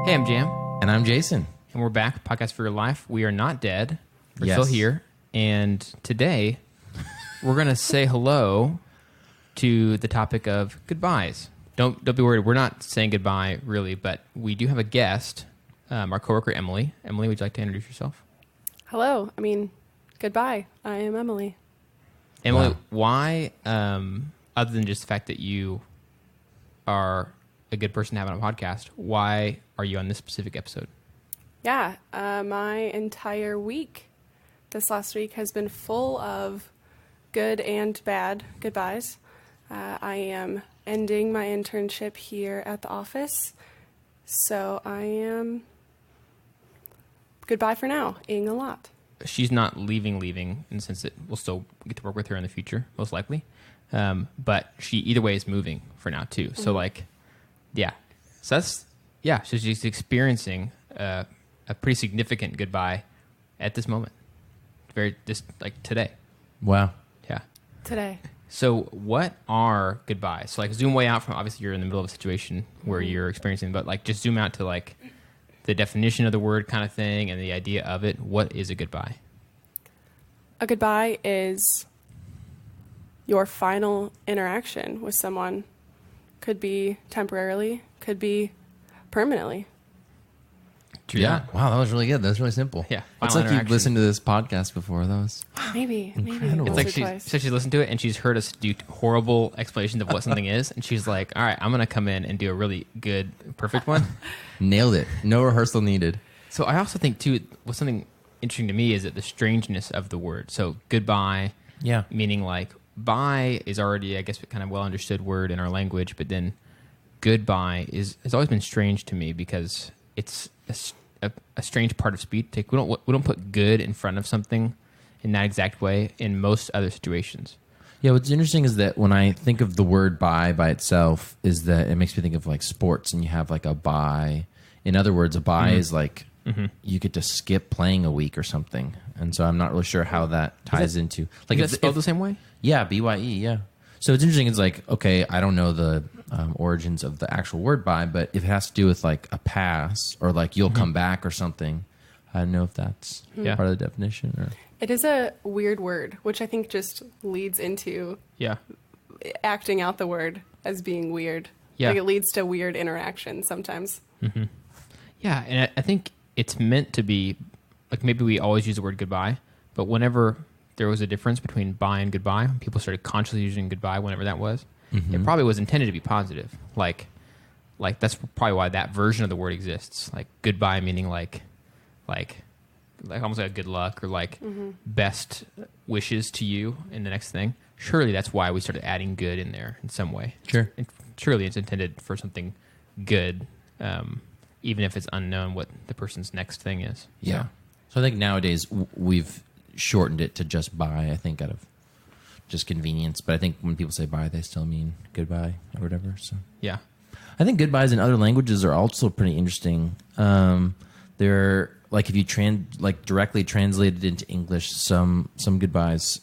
Hey, I'm Jam. And I'm Jason. And we're back, Podcast for Your Life. We are not dead. We're Yes. still here. And today, we're going to say hello to the topic of goodbyes. Don't be worried. We're not saying goodbye, really, but we do have a guest, our coworker, Emily. Emily, would you like to introduce yourself? Hello. Goodbye. I am Emily. Emily, Wow. why, other than just the fact that you are a good person to have on a podcast, why are you on this specific episode? Yeah, my entire week this last week has been full of good and bad goodbyes. I am ending my internship here at the office, so I am goodbye for now, ing a lot. She's not leaving in the sense that we'll still get to work with her in the future, most likely. But she either way is moving for now too. So yeah. So that's, yeah, so she's experiencing a pretty significant goodbye at this moment. Just like today. Wow. Yeah. Today. So what are goodbyes? So like zoom way out from, obviously you're in the middle of a situation where you're experiencing, but like just zoom out to like the definition of the word kind of thing and the idea of it. What is a goodbye? A goodbye is your final interaction with someone. Could be temporarily, could be permanently. True Yeah. that. Wow, that was really good. That was really simple. Yeah. It's Final like you've interaction. listened to this podcast before. That was Maybe Incredible. It's once like or she's, twice. so she's listened to it and she's heard us do horrible explanations of what something is, and she's like, all right, I'm going to come in and do a really good, perfect one. nailed it. No rehearsal needed. So I also think, too, what's something interesting to me is that the strangeness of the word. So goodbye, Yeah. meaning like bye is already, I guess, a kind of well understood word in our language, but then goodbye has always been strange to me because it's a strange part of speech. We don't put good in front of something in that exact way in most other situations. Yeah, what's interesting is that when I think of the word bye by itself, is that it makes me think of like sports, and you have like a bye. In other words, a bye is like you get to skip playing a week or something. And so I'm not really sure how that ties into like Is that spelled the same way? Yeah, BYE, yeah. So it's interesting. It's like, okay, I don't know the origins of the actual word bye, but if it has to do with like a pass or like you'll come back or something, I don't know if that's part of the definition. Or It is a weird word, which I think just leads into Yeah. acting out the word as being weird. Yeah. Like it leads to weird interactions sometimes. Yeah, and I think it's meant to be, like maybe we always use the word goodbye, but whenever there was a difference between bye and goodbye, when people started consciously using goodbye, whenever that was, it probably was intended to be positive. Like that's probably why that version of the word exists. Like goodbye meaning like almost like good luck or like best wishes to you in the next thing. Surely that's why we started adding good in there in some way. Sure. Surely it's intended for something good, even if it's unknown what the person's next thing is. yeah. So I think nowadays we've shortened it to just bye, I think, out of just convenience. But I think when people say bye, they still mean goodbye or whatever. So Yeah. I think goodbyes in other languages are also pretty interesting. They're like if you directly translated into English, some goodbyes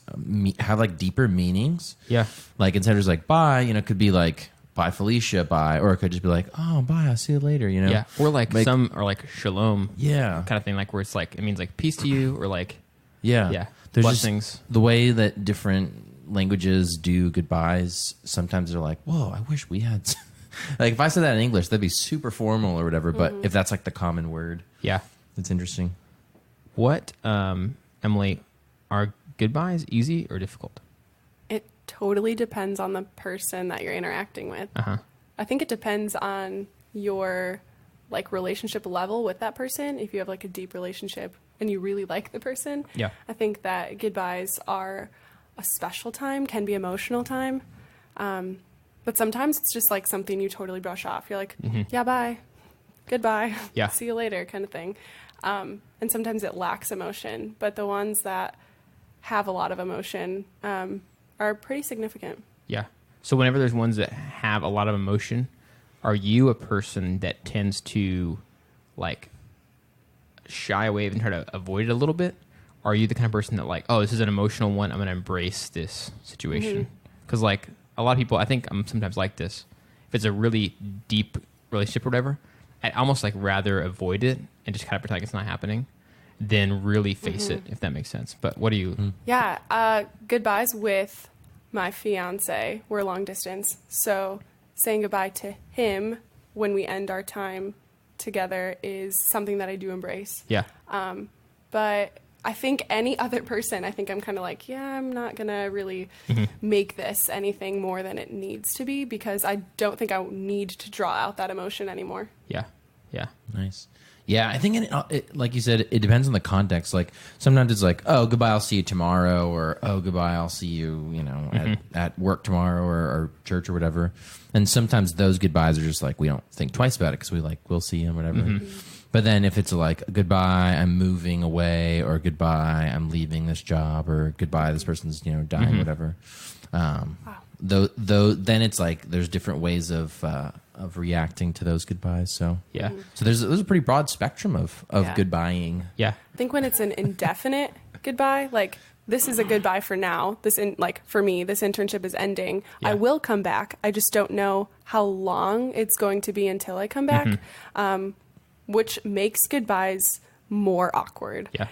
have like deeper meanings. Yeah. Like instead of just like bye, it could be like bye Felicia, bye, or it could just be like oh bye, I'll see you later. Yeah. Or like some are like shalom yeah, kind of thing, like where it's like, it means like peace to you or like, yeah. yeah, There's blessings. just the way that different languages do goodbyes. Sometimes they're like, whoa, I wish we had. Like if I said that in English, that'd be super formal or whatever. But if that's like the common word, Yeah. it's interesting. What, Emily, are goodbyes easy or difficult? It totally depends on the person that you're interacting with. Uh-huh. I think it depends on your like relationship level with that person. If you have like a deep relationship and you really like the person, Yeah. I think that goodbyes are a special time, can be emotional time. But sometimes it's just like something you totally brush off. You're like, yeah, bye, goodbye, Yeah. see you later kind of thing. And sometimes it lacks emotion, but the ones that have a lot of emotion are pretty significant. Yeah. So whenever there's ones that have a lot of emotion, are you a person that tends to like shy away and try to avoid it a little bit? Or are you the kind of person that like, oh, this is an emotional one, I'm going to embrace this situation? Because like a lot of people, I think I'm sometimes like this. If it's a really deep relationship or whatever, I almost like rather avoid it and just kind of pretend like it's not happening than really face it, if that makes sense. But what do you? Yeah, goodbyes with my fiance. We're long distance, so saying goodbye to him when we end our time together is something that I do embrace. Yeah. But I think any other person, I think I'm kind of like, yeah, I'm not going to really make this anything more than it needs to be, because I don't think I need to draw out that emotion anymore. Yeah. Yeah. Nice. Yeah, I think, like you said, it depends on the context. Like, sometimes it's like, oh, goodbye, I'll see you tomorrow, or oh, goodbye, I'll see you, at work tomorrow, or church or whatever. And sometimes those goodbyes are just like, we don't think twice about it because we'll see you, whatever. But then if it's like, goodbye, I'm moving away, or goodbye, I'm leaving this job, or goodbye, this person's dying, whatever. Then it's like there's different ways of reacting to those goodbyes. So Yeah. so there's a pretty broad spectrum of goodbying. Yeah. I think when it's an indefinite goodbye, like this is a goodbye for now. For me, this internship is ending. Yeah. I will come back. I just don't know how long it's going to be until I come back, which makes goodbyes more awkward. Yeah.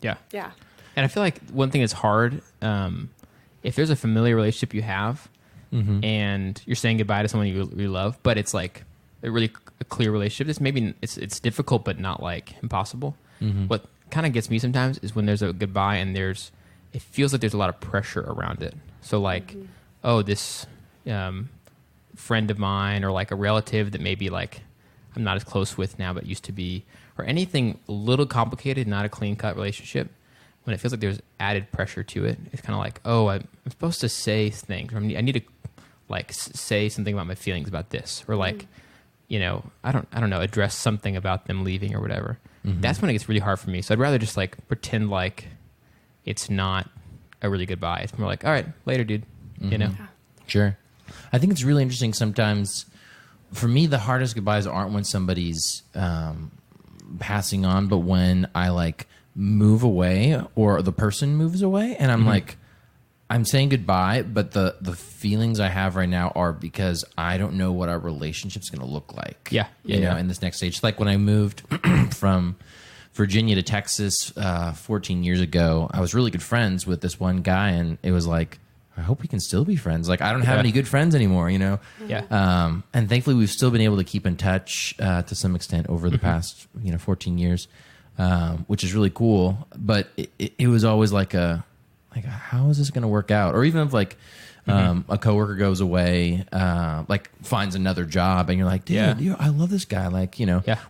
Yeah. Yeah. And I feel like one thing that's hard, if there's a familiar relationship you have and you're saying goodbye to someone you really love, but it's like a really clear relationship, it's difficult, but not like impossible. What kind of gets me sometimes is when there's a goodbye and it feels like there's a lot of pressure around it. So like, oh, this friend of mine, or like a relative that maybe like I'm not as close with now, but used to be, or anything a little complicated, not a clean cut relationship. When it feels like there's added pressure to it, it's kind of like, oh, I'm supposed to say things. Or I need to like say something about my feelings about this, or like, I don't know, address something about them leaving or whatever. That's when it gets really hard for me. So I'd rather just like pretend like it's not a really goodbye. It's more like, all right, later, dude. Yeah. Sure. I think it's really interesting sometimes. For me, the hardest goodbyes aren't when somebody's passing on, but when I like move away, or the person moves away, and I'm like, I'm saying goodbye, but the feelings I have right now are because I don't know what our relationship's going to look like. Yeah. In this next stage. Like when I moved from Virginia to Texas 14 years ago, I was really good friends with this one guy, and it was like, I hope we can still be friends. Like, I don't have any good friends anymore, Yeah. And thankfully, we've still been able to keep in touch to some extent over the past 14 years, which is really cool. But it was always like how is this going to work out? Or even if like a coworker goes away, like finds another job, and you're like, dude, I love this guy. Like,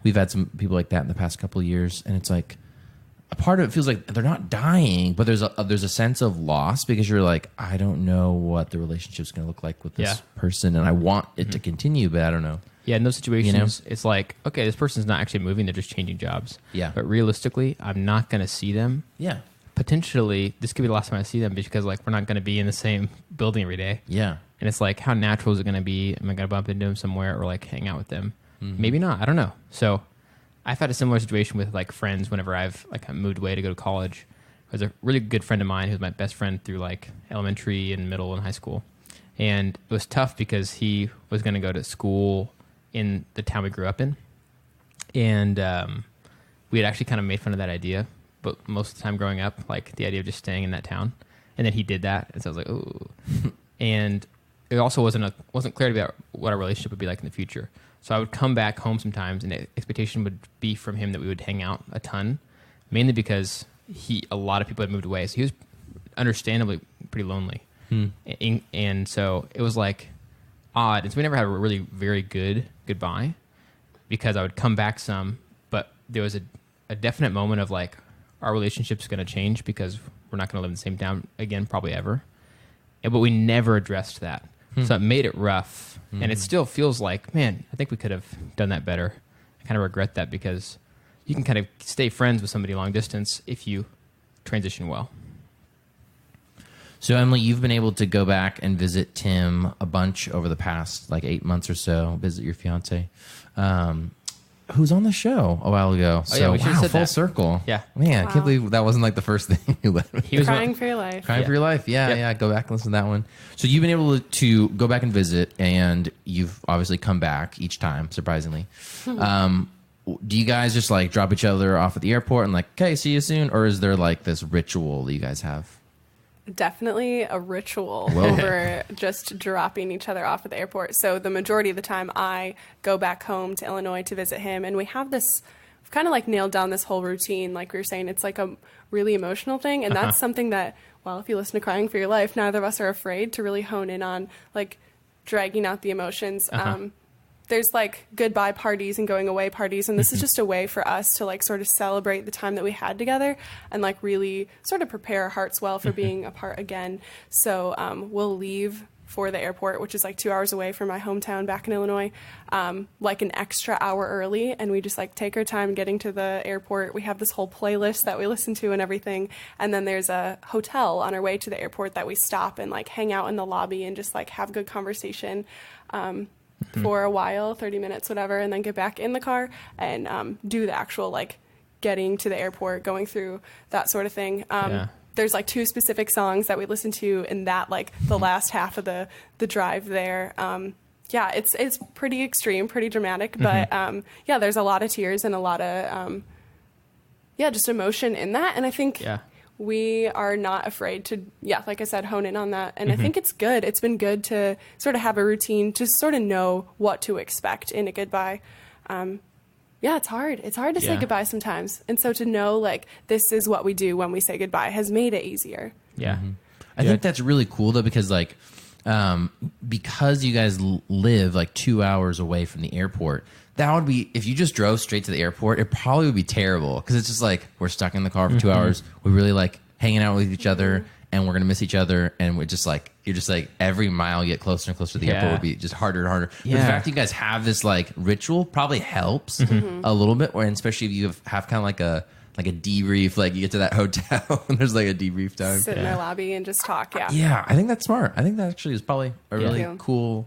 we've had some people like that in the past couple of years, and it's like a part of it feels like they're not dying, but there's a sense of loss, because you're like, I don't know what the relationship's going to look like with this person, and I want it to continue, but I don't know. Yeah, in those situations, it's like, okay, this person's not actually moving; they're just changing jobs. Yeah. But realistically, I'm not going to see them. Yeah. Potentially, this could be the last time I see them, because like we're not going to be in the same building every day. Yeah. And it's like, how natural is it going to be? Am I going to bump into them somewhere, or like hang out with them? Maybe not. I don't know. So I've had a similar situation with like friends whenever I've like moved away to go to college. There's a really good friend of mine who's my best friend through like elementary and middle and high school. And it was tough because he was going to go to school in the town we grew up in. And we had actually kind of made fun of that idea. But most of the time growing up, like the idea of just staying in that town. And then he did that. And so I was like, ooh. And it also wasn't clear about what our relationship would be like in the future. So I would come back home sometimes, and the expectation would be from him that we would hang out a ton, mainly because a lot of people had moved away. So he was understandably pretty lonely. And so it was like odd. And so we never had a really very good goodbye, because I would come back some, but there was a definite moment of like, our relationship's going to change because we're not going to live in the same town again, probably ever. But we never addressed that. So it made it rough. And it still feels like, man, I think we could have done that better. I kind of regret that, because you can kind of stay friends with somebody long distance if you transition well. So, Emily, you've been able to go back and visit Tim a bunch over the past like 8 months or so, visit your fiance. who's on the show a while ago. Oh, yeah, we should've said full that. circle. Yeah. Man, I can't Wow. believe that wasn't like the first thing you let me. He was Crying for your life. Crying for your life. Yeah, Yep. yeah. Go back and listen to that one. So you've been able to go back and visit, and you've obviously come back each time, surprisingly. Do you guys just like drop each other off at the airport and like, okay, see you soon? Or is there like this ritual that you guys have? Definitely a ritual over just dropping each other off at the airport. So the majority of the time I go back home to Illinois to visit him, and we have this, we've kind of like nailed down this whole routine. Like we were saying, it's like a really emotional thing, and that's something that, well, if you listen to Crying for Your Life, neither of us are afraid to really hone in on, like dragging out the emotions. There's like goodbye parties and going away parties, and this is just a way for us to like sort of celebrate the time that we had together and like really sort of prepare our hearts well for being apart again. So we'll leave for the airport, which is like 2 hours away from my hometown back in Illinois, like an extra hour early, and we just like take our time getting to the airport. We have this whole playlist that we listen to and everything, and then there's a hotel on our way to the airport that we stop and like hang out in the lobby and just like have good conversation for a while, 30 minutes, whatever, and then get back in the car and do the actual like getting to the airport, going through that sort of thing. There's like 2 specific songs that we listen to in that like the last half of the drive there. Yeah, it's pretty extreme, pretty dramatic, but yeah, there's a lot of tears and a lot of just emotion in that, and I think we are not afraid to, like I said, hone in on that. And I think it's good. It's been good to sort of have a routine, to sort of know what to expect in a goodbye. It's hard. It's hard to say goodbye sometimes. And so to know, like, this is what we do when we say goodbye has made it easier. Yeah. I think that's really cool, though, because, like, because you guys live, like, 2 hours away from the airport, that would be, if you just drove straight to the airport, it probably would be terrible, because it's just like, we're stuck in the car for 2 hours. We really like hanging out with each other, and we're going to miss each other. And we're just like, you're just like, every mile you get closer and closer to the airport would be just harder and harder. But the fact that you guys have this like ritual probably helps a little bit, or especially if you have kind of like a debrief, like you get to that hotel and there's like a debrief time. Sit in the lobby and just talk. Yeah, I think that's smart. I think that actually is probably a really cool,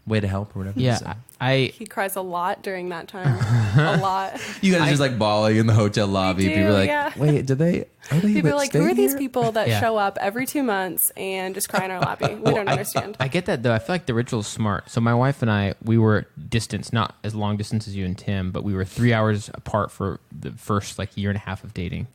way to help or whatever. Yeah, So. He cries a lot during that time. A lot. You guys are just like bawling in the hotel lobby. People are like, wait, are they people are like, who are these here? people that show up every 2 months and just cry in our lobby? We don't understand. I get that, though. I feel like the ritual's smart. So my wife and I, we were distance, not as long distance as you and Tim, but we were 3 hours apart for the first like year and a half of dating.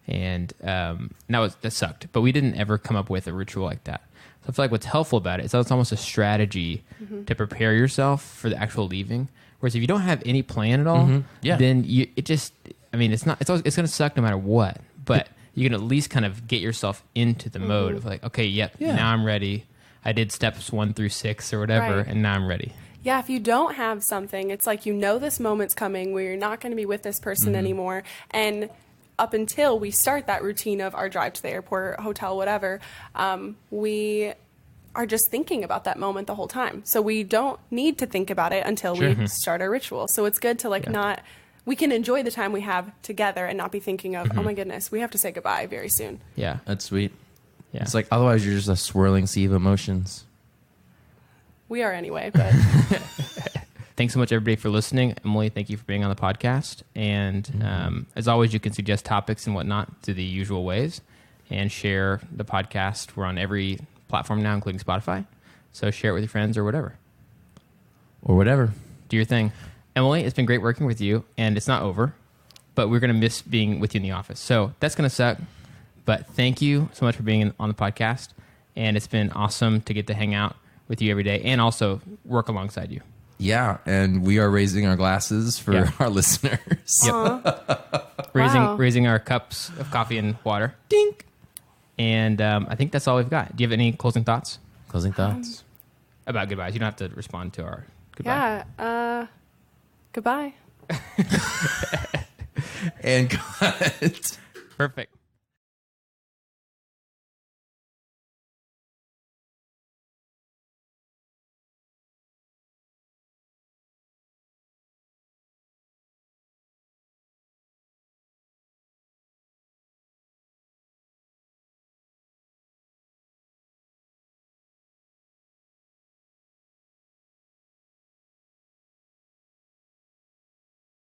And that sucked. But we didn't ever come up with a ritual like that. So I feel like what's helpful about it is that it's almost a strategy to prepare yourself for the actual leaving. Whereas if you don't have any plan at all, then it's going to suck no matter what. But you can at least kind of get yourself into the mode of like, okay, now I'm ready. I did steps 1 through 6 or whatever, and now I'm ready. Yeah, if you don't have something, it's like, this moment's coming where you're not going to be with this person anymore. And up until we start that routine of our drive to the airport, hotel, whatever, we are just thinking about that moment the whole time. So we don't need to think about it until we start our ritual. So it's good to we can enjoy the time we have together and not be thinking of, oh my goodness, we have to say goodbye very soon. Yeah. That's sweet. Yeah. It's like, otherwise you're just a swirling sea of emotions. We are anyway, but... Thanks so much, everybody, for listening. Emily, thank you for being on the podcast. And as always, you can suggest topics and whatnot through the usual ways and share the podcast. We're on every platform now, including Spotify. So share it with your friends or whatever. Do your thing. Emily, it's been great working with you, and it's not over, but we're going to miss being with you in the office. So that's going to suck. But thank you so much for being on the podcast. And it's been awesome to get to hang out with you every day and also work alongside you. Yeah, and we are raising our glasses for our listeners. Yep. Raising our cups of coffee and water. Dink. And I think that's all we've got. Do you have any closing thoughts? Closing thoughts? About goodbyes. You don't have to respond to our goodbye. Yeah. Goodbye. And cut. Perfect.